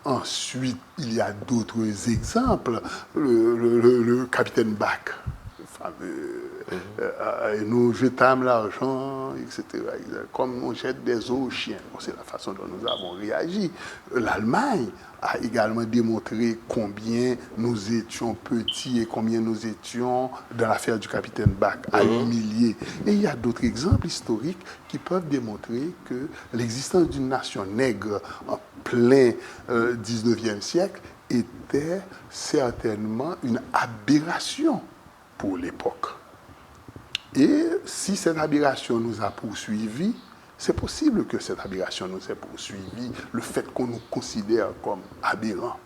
Ensuite, il y a d'autres exemples. Le capitaine Bach, le fameux, nous jetâmes l'argent, etc. Comme on jette des eaux aux chiens. C'est la façon dont nous avons réagi. L'Allemagne a également démontré combien nous étions petits et combien nous étions, dans l'affaire du capitaine Bach, à humilier. Et il y a d'autres exemples historiques qui peuvent démontrer que l'existence d'une nation nègre en plein 19e siècle était certainement une aberration pour l'époque. Et si cette aberration nous a poursuivis, c'est possible que cette aberration nous ait poursuivis, le fait qu'on nous considère comme aberrants,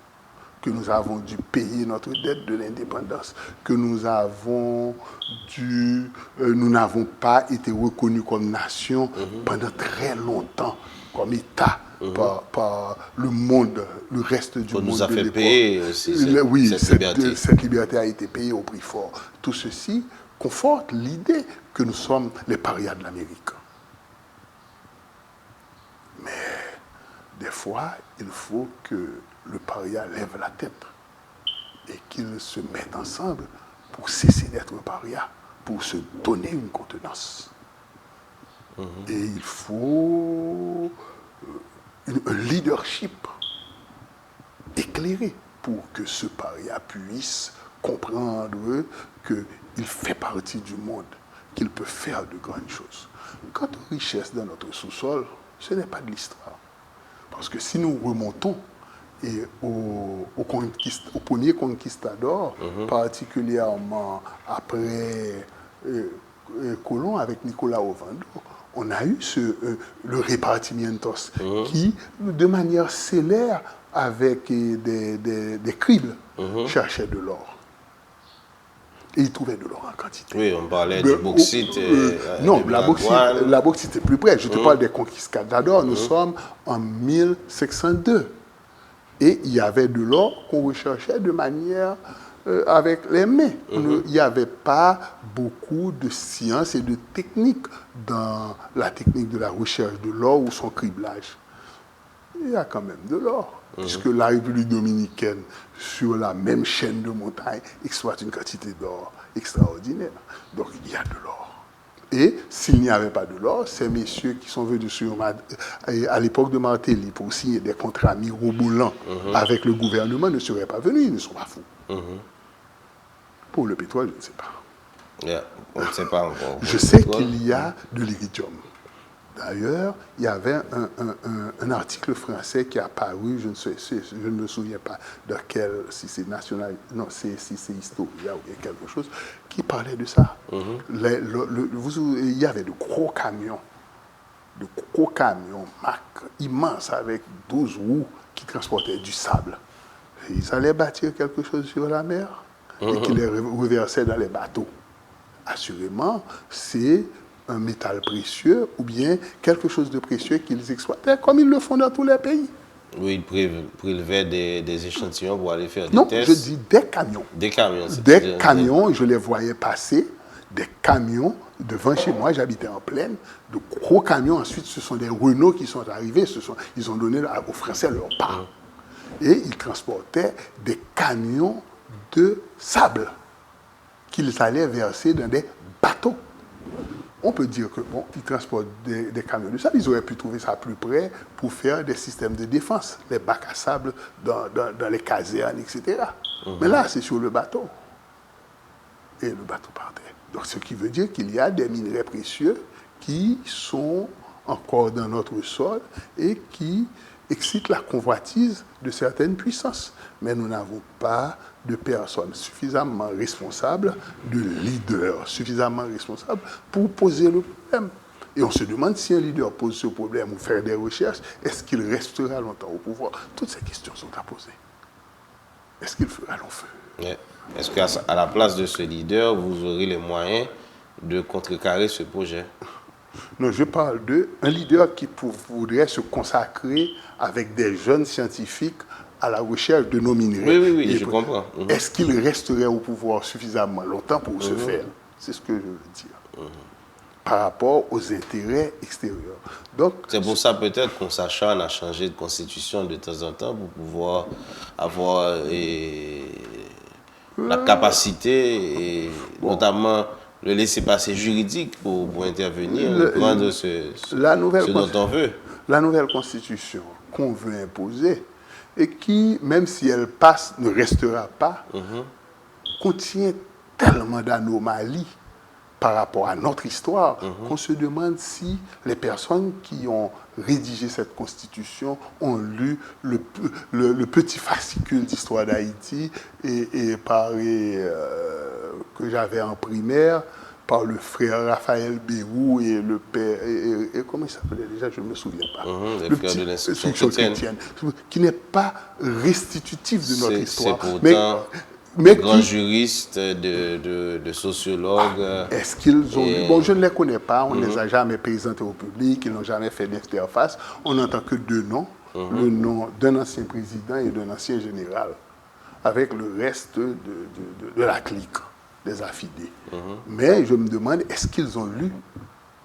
que nous avons dû payer notre dette de l'indépendance, que nous n'avons pas été reconnus comme nation pendant très longtemps, comme État, par le monde, le reste du monde. On nous a fait fait payer aussi cette liberté. Cette liberté a été payée au prix fort. Tout ceci conforte l'idée que nous sommes les parias de l'Amérique. Mais des fois, il faut que le paria lève la tête et qu'ils se mettent ensemble pour cesser d'être un paria, pour se donner une contenance. Et il faut un leadership éclairé pour que ce paria puisse comprendre qu'il fait partie du monde, qu'il peut faire de grandes choses. Quant aux richesses dans notre sous-sol, ce n'est pas de l'histoire. Parce que si nous remontons au premier conquistador, particulièrement après Colomb avec Nicolas Ovando, on a eu le repartimientos qui, de manière célère, avec des cribles, cherchait de l'or. Et il trouvait de l'or en quantité. Oui, on parlait du bauxite. Non, la bauxite est plus près. Je te parle des conquistadors. Nous sommes en 1502. Et il y avait de l'or qu'on recherchait de manière avec les mains. Il n'y avait pas beaucoup de science et de technique dans la technique de la recherche de l'or ou son criblage. Il y a quand même de l'or, puisque la République dominicaine, sur la même chaîne de montagnes, exploite une quantité d'or extraordinaire. Donc il y a de l'or. Et s'il n'y avait pas de l'or, ces messieurs qui sont venus à l'époque de Martelly pour signer des contrats mirobolants avec le gouvernement ne seraient pas venus, ils ne sont pas fous. Pour le pétrole, je ne sais pas. Yeah, on ne sait pas encore. Je sais qu'il y a de l'iridium. D'ailleurs, il y avait un article français qui est apparu, je ne me souviens pas de quel, si c'est national, non, si c'est Historia ou bien quelque chose, qui parlait de ça. Il y avait de gros camions Mack immenses avec 12 roues qui transportaient du sable. Et ils allaient bâtir quelque chose sur la mer et qui les reversaient dans les bateaux. Assurément, c'est un métal précieux ou bien quelque chose de précieux qu'ils exploitaient comme ils le font dans tous les pays. Oui, ils prélevaient des échantillons pour aller faire des non, tests. Non, je dis des camions. Des camions. Des camions, je les voyais passer, des camions devant chez moi, j'habitais en plaine, de gros camions. Ensuite, ce sont des Renault qui sont arrivés, ils ont donné aux Français leur part. Et ils transportaient des camions de sable qu'ils allaient verser dans des bateaux. On peut dire que, bon, ils transportent des camions de sable, ils auraient pu trouver ça plus près pour faire des systèmes de défense, les bacs à sable dans les casernes, etc. Mais là, c'est sur le bateau. Et le bateau partait. Donc, ce qui veut dire qu'il y a des minerais précieux qui sont encore dans notre sol et qui excitent la convoitise de certaines puissances. Mais nous n'avons pas de personnes suffisamment responsables, de leaders suffisamment responsables pour poser le problème. Et on se demande si un leader pose ce problème ou fait des recherches, est-ce qu'il restera longtemps au pouvoir? Toutes ces questions sont à poser. Est-ce qu'il fera long feu? Ouais. Est-ce qu'à la place de ce leader, vous aurez les moyens de contrecarrer ce projet? Non, je parle d'un leader qui voudrait se consacrer avec des jeunes scientifiques à la recherche de nos minerais. Oui, je comprends. Est-ce qu'il resterait au pouvoir suffisamment longtemps pour ce faire? C'est ce que je veux dire. Par rapport aux intérêts extérieurs. Donc, c'est pour ça peut-être qu'on s'acharne à changer de constitution de temps en temps pour pouvoir avoir la capacité et notamment le laisser-passer juridique pour intervenir, prendre ce dont on veut. La nouvelle constitution qu'on veut imposer et qui, même si elle passe, ne restera pas, contient tellement d'anomalies par rapport à notre histoire qu'on se demande si les personnes qui ont rédigé cette constitution ont lu le petit fascicule d'histoire d'Haïti et que j'avais en primaire par le frère Raphaël Bérou et le père, et comment il s'appelait déjà, je ne me souviens pas. Le frère de l'instruction chrétienne. Qui n'est pas restitutif de notre histoire. C'est pourtant de grands juristes, de sociologues. Est-ce qu'ils ont lu? Bon, je ne les connais pas, on ne les a jamais présentés au public, ils n'ont jamais fait d'interface. On n'entend que deux noms, le nom d'un ancien président et d'un ancien général, avec le reste de la clique des affidés. Mais je me demande, est-ce qu'ils ont lu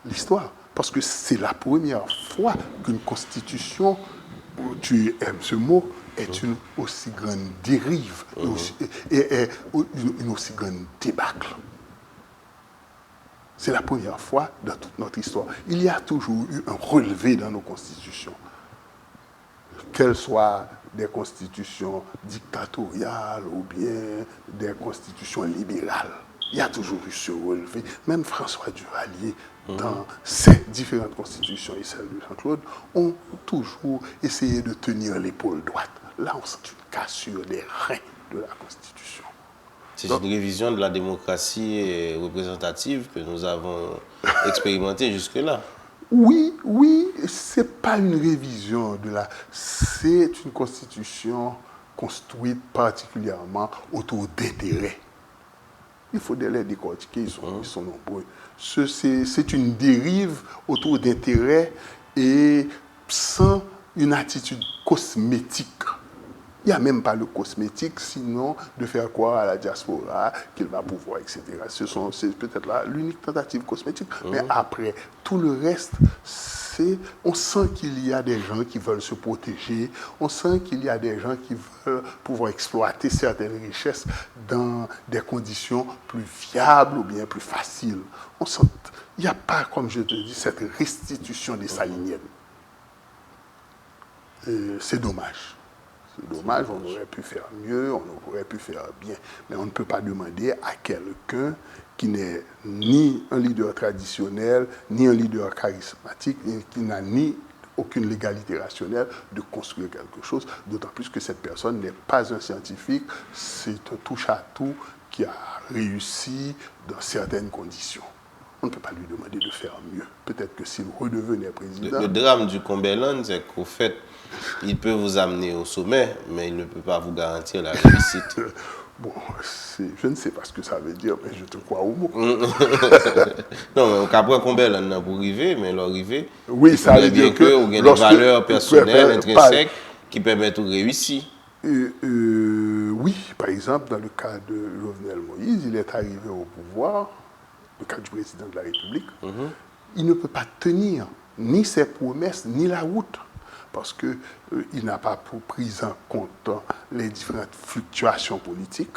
l'histoire? Parce que c'est la première fois qu'une constitution, tu aimes ce mot, est une aussi grande dérive et une aussi grande débâcle. C'est la première fois dans toute notre histoire. Il y a toujours eu un relevé dans nos constitutions. Qu'elles soient des constitutions dictatoriales ou bien des constitutions libérales. Il y a toujours eu ce relevé. Même François Duvalier, dans ses différentes constitutions et celle de Jean-Claude, ont toujours essayé de tenir l'épaule droite. Là, on sent une cassure des reins de la Constitution. C'est une révision de la démocratie représentative que nous avons expérimentée jusque-là. Oui, c'est pas une révision c'est une constitution construite particulièrement autour d'intérêts. Il faut les décortiquer, ils sont nombreux. C'est une dérive autour d'intérêts et sans une attitude cosmétique Il n'y a même pas le cosmétique, sinon de faire croire à la diaspora qu'il va pouvoir, etc. C'est peut-être là l'unique tentative cosmétique. Mais après, tout le reste, on sent qu'il y a des gens qui veulent se protéger, on sent qu'il y a des gens qui veulent pouvoir exploiter certaines richesses dans des conditions plus viables ou bien plus faciles. On sent, il n'y a pas, comme je te dis, cette restitution des saliniennes. C'est dommage. C'est dommage, on aurait pu faire mieux, on aurait pu faire bien. Mais on ne peut pas demander à quelqu'un qui n'est ni un leader traditionnel, ni un leader charismatique, et qui n'a ni aucune légalité rationnelle de construire quelque chose, d'autant plus que cette personne n'est pas un scientifique, c'est un touche-à-tout qui a réussi dans certaines conditions. On ne peut pas lui demander de faire mieux. Peut-être que s'il redevenait président... Le drame du Cumberland, c'est qu'au fait, il peut vous amener au sommet, mais il ne peut pas vous garantir la réussite. Bon, je ne sais pas ce que ça veut dire, mais je te crois au mot. Non, mais après Cumberland, pour arriver, mais l'arrivée, oui, ça veut dire que vous avez des valeurs personnelles, intrinsèques, qui permettent de réussir. Oui, par exemple, dans le cas de Jovenel Moïse, il est arrivé au pouvoir, le cas du président de la République, il ne peut pas tenir ni ses promesses, ni la route, parce qu'il n'a pas pris en compte les différentes fluctuations politiques,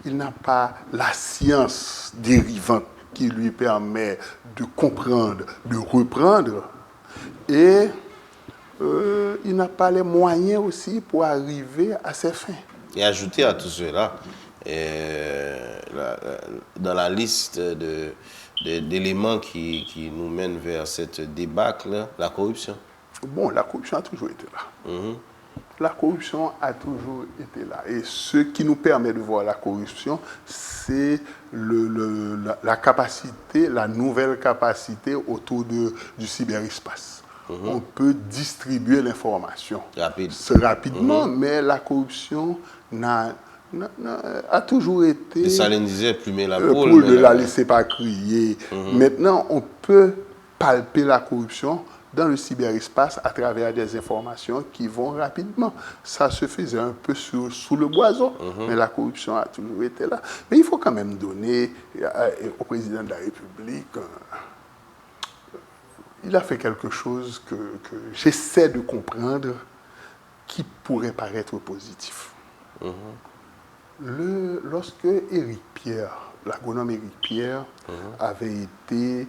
il n'a pas la science dérivante qui lui permet de comprendre, de reprendre, et il n'a pas les moyens aussi pour arriver à ses fins. Et ajouter à tout cela, dans la liste d'éléments qui nous mènent vers cette débâcle, la corruption. Bon, la corruption a toujours été là. La corruption a toujours été là. Et ce qui nous permet de voir la corruption, c'est la capacité, la nouvelle capacité autour du cyberespace. On peut distribuer l'information rapidement, mais la corruption a toujours été... Et ça disait plumer la poule. Poule ne la laisser pas crier. Maintenant, on peut palper la corruption dans le cyberespace à travers des informations qui vont rapidement. Ça se faisait un peu sous le boiseau, mais la corruption a toujours été là. Mais il faut quand même donner au président de la République... il a fait quelque chose que j'essaie de comprendre qui pourrait paraître positif. Lorsque Éric Pierre, l'agronome Éric Pierre, avait été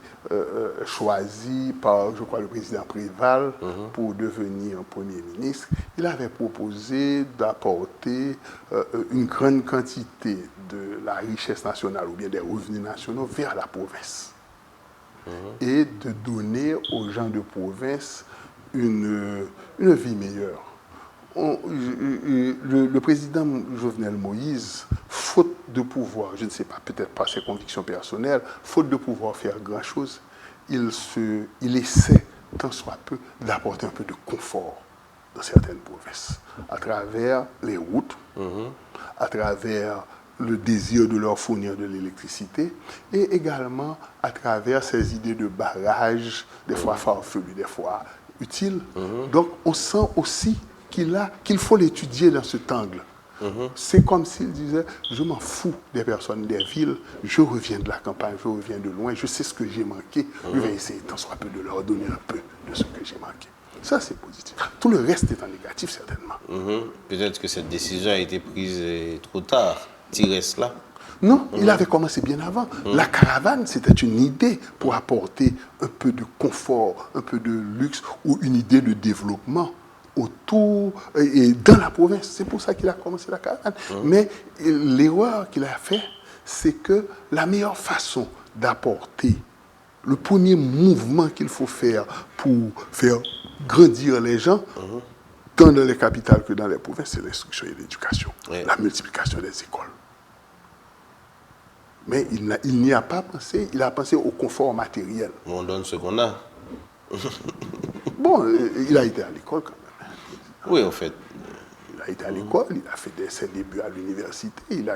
choisi par, je crois, le président Préval pour devenir Premier ministre, il avait proposé d'apporter une grande quantité de la richesse nationale ou bien des revenus nationaux vers la province. Et de donner aux gens de province une vie meilleure. Le président Jovenel Moïse, faute de pouvoir, je ne sais pas, peut-être pas ses convictions personnelles, faute de pouvoir faire grand-chose, il essaie, tant soit peu, d'apporter un peu de confort dans certaines provinces, à travers les routes, à travers le désir de leur fournir de l'électricité, et également à travers ces idées de barrages, des fois farfelues, des fois utiles. Donc on sent aussi qu'il faut l'étudier dans cet angle. C'est comme s'il disait, je m'en fous des personnes des villes, je reviens de la campagne, je reviens de loin, je sais ce que j'ai manqué, je vais essayer tant soit peu de leur donner un peu de ce que j'ai manqué. Ça, c'est positif. Tout le reste est en négatif, certainement. Peut-être que cette décision a été prise trop tard. Tirer cela? Non, il avait commencé bien avant. La caravane, c'était une idée pour apporter un peu de confort, un peu de luxe ou une idée de développement autour et dans la province. C'est pour ça qu'il a commencé la caravane. Mais l'erreur qu'il a fait, c'est que la meilleure façon d'apporter le premier mouvement qu'il faut faire pour faire grandir les gens, tant dans les capitales que dans les provinces, c'est l'instruction et l'éducation, la multiplication des écoles. Mais il n'y a pas pensé, il a pensé au confort matériel. On donne ce qu'on a. Bon, il a été à l'école quand même. Oui, en fait. Il a été à l'école, il a fait ses débuts à l'université, il a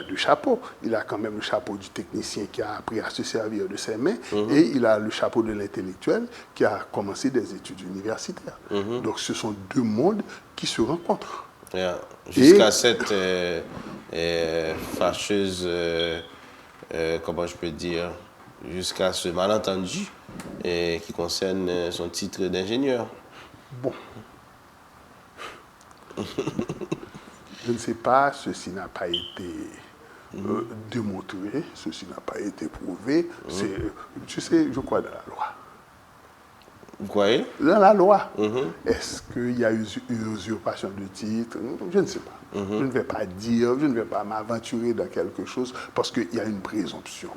deux chapeaux. Il a quand même le chapeau du technicien qui a appris à se servir de ses mains, et il a le chapeau de l'intellectuel qui a commencé des études universitaires. Donc ce sont deux mondes qui se rencontrent. Yeah. Jusqu'à cette fâcheuse, comment je peux dire, jusqu'à ce malentendu qui concerne son titre d'ingénieur. Bon, je ne sais pas, ceci n'a pas été démontré, ceci n'a pas été prouvé. Tu sais, je crois dans la loi. Vous croyez? Dans la loi. Est-ce qu'il y a eu usurpation de titre? Je ne sais pas. Je ne vais pas dire, je ne vais pas m'aventurer dans quelque chose parce qu'il y a une présomption.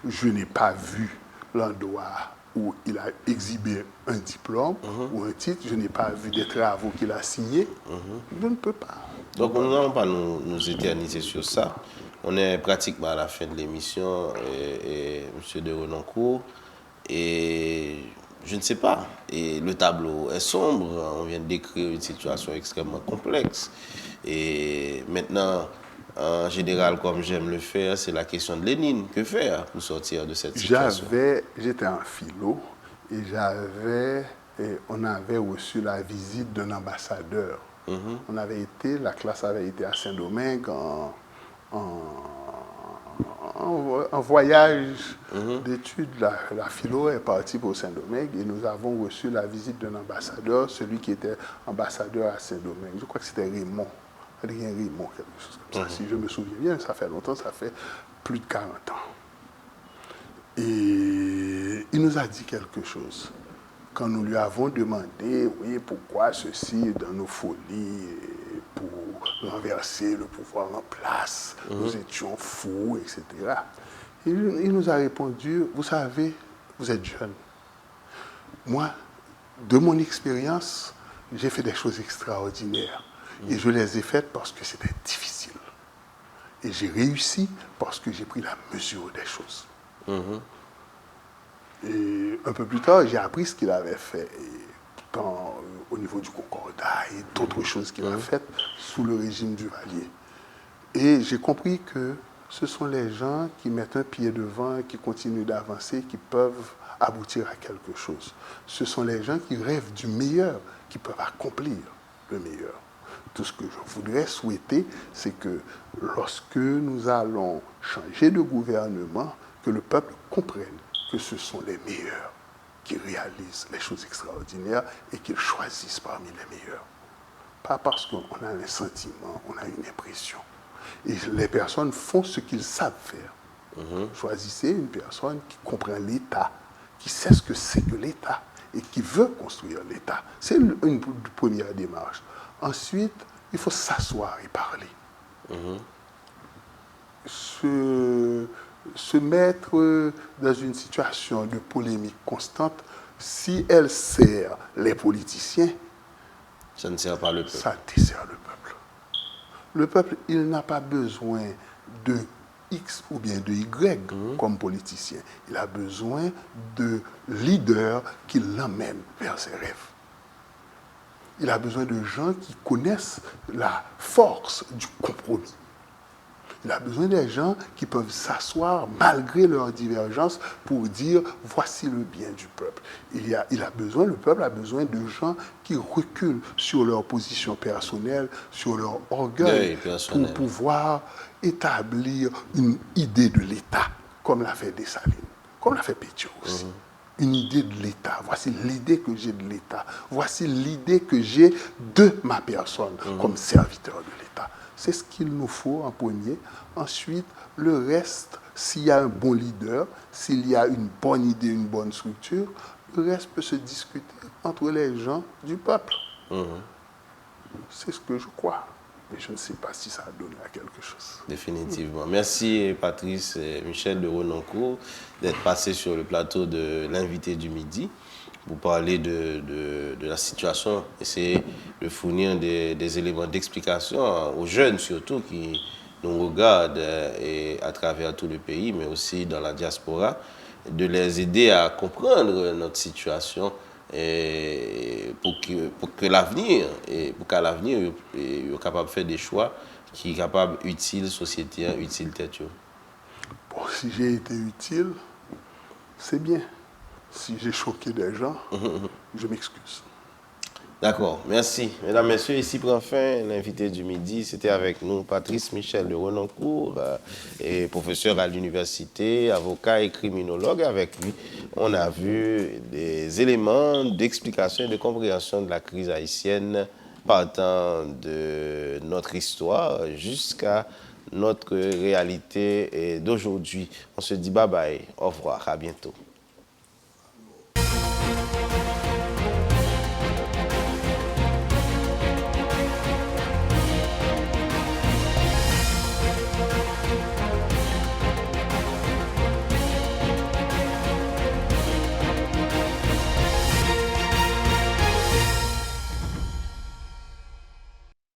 Je n'ai pas vu l'endroit où il a exhibé un diplôme ou un titre. Je n'ai pas vu des travaux qu'il a signés. Je ne peux pas. Donc, nous n'allons pas nous éterniser sur ça. On est pratiquement à la fin de l'émission, et M. de Renoncourt, et je ne sais pas. Et le tableau est sombre. On vient de décrire une situation extrêmement complexe. Et maintenant, en général, comme j'aime le faire, c'est la question de Lénine. Que faire pour sortir de cette situation? J'étais en philo et on avait reçu la visite d'un ambassadeur. La classe avait été à Saint-Domingue en voyage d'études. La philo est partie pour Saint-Domingue et nous avons reçu la visite d'un ambassadeur, celui qui était ambassadeur à Saint-Domingue. Je crois que c'était Raymond. Raymond, quelque chose comme ça. Si je me souviens bien, ça fait longtemps, ça fait plus de 40 ans. Et il nous a dit quelque chose. Quand nous lui avons demandé, oui, pourquoi ceci dans nos folies, pour renverser le pouvoir en place, nous étions fous, etc. Il nous a répondu, vous savez, vous êtes jeune. Moi, de mon expérience, j'ai fait des choses extraordinaires. Et je les ai faites parce que c'était difficile. Et j'ai réussi parce que j'ai pris la mesure des choses. Et un peu plus tard, j'ai appris ce qu'il avait fait au niveau du Concordat et d'autres choses qu'il a faites sous le régime du Duvalier. Et j'ai compris que ce sont les gens qui mettent un pied devant, qui continuent d'avancer, qui peuvent aboutir à quelque chose. Ce sont les gens qui rêvent du meilleur, qui peuvent accomplir le meilleur. Tout ce que je voudrais souhaiter, c'est que lorsque nous allons changer de gouvernement, que le peuple comprenne que ce sont les meilleurs qui réalisent les choses extraordinaires et qu'ils choisissent parmi les meilleurs. Pas parce qu'on a un sentiment, on a une impression. Et les personnes font ce qu'ils savent faire. Choisissez une personne qui comprend l'État, qui sait ce que c'est que l'État et qui veut construire l'État. C'est une première démarche. Ensuite, il faut s'asseoir et parler. Se mettre dans une situation de polémique constante, si elle sert les politiciens, ça ne sert pas le peuple. Ça dessert le peuple. Le peuple, il n'a pas besoin de X ou bien de Y comme politicien. Il a besoin de leaders qui l'emmènent vers ses rêves. Il a besoin de gens qui connaissent la force du compromis. Il a besoin des gens qui peuvent s'asseoir malgré leurs divergences pour dire voici le bien du peuple. Le peuple a besoin de gens qui reculent sur leur position personnelle, sur leur orgueil, pour pouvoir établir une idée de l'État, comme l'a fait Dessalines, comme l'a fait Pétion aussi. Une idée de l'État. Voici l'idée que j'ai de l'État. Voici l'idée que j'ai de ma personne comme serviteur de l'État. C'est ce qu'il nous faut en premier. Ensuite, le reste, s'il y a un bon leader, s'il y a une bonne idée, une bonne structure, le reste peut se discuter entre les gens du peuple. C'est ce que je crois. Mais je ne sais pas si ça a donné à quelque chose. Définitivement. Merci Patrice et Michel de Renoncourt d'être passé sur le plateau de l'invité du midi pour parler de la situation, essayer de fournir des éléments d'explication aux jeunes surtout qui nous regardent et à travers tout le pays, mais aussi dans la diaspora, de les aider à comprendre notre situation et pour qu'à l'avenir, ils soient capables de faire des choix qui sont capables utiles société, utiles tête. Bon, si j'ai été utile, c'est bien. Si j'ai choqué des gens, je m'excuse. D'accord, merci. Mesdames, Messieurs, ici prend fin l'invité du midi. C'était avec nous Patrice Michel de Renoncourt, et professeur à l'université, avocat et criminologue. Avec lui, on a vu des éléments d'explication et de compréhension de la crise haïtienne partant de notre histoire jusqu'à notre réalité d'aujourd'hui. On se dit bye bye, au revoir, à bientôt.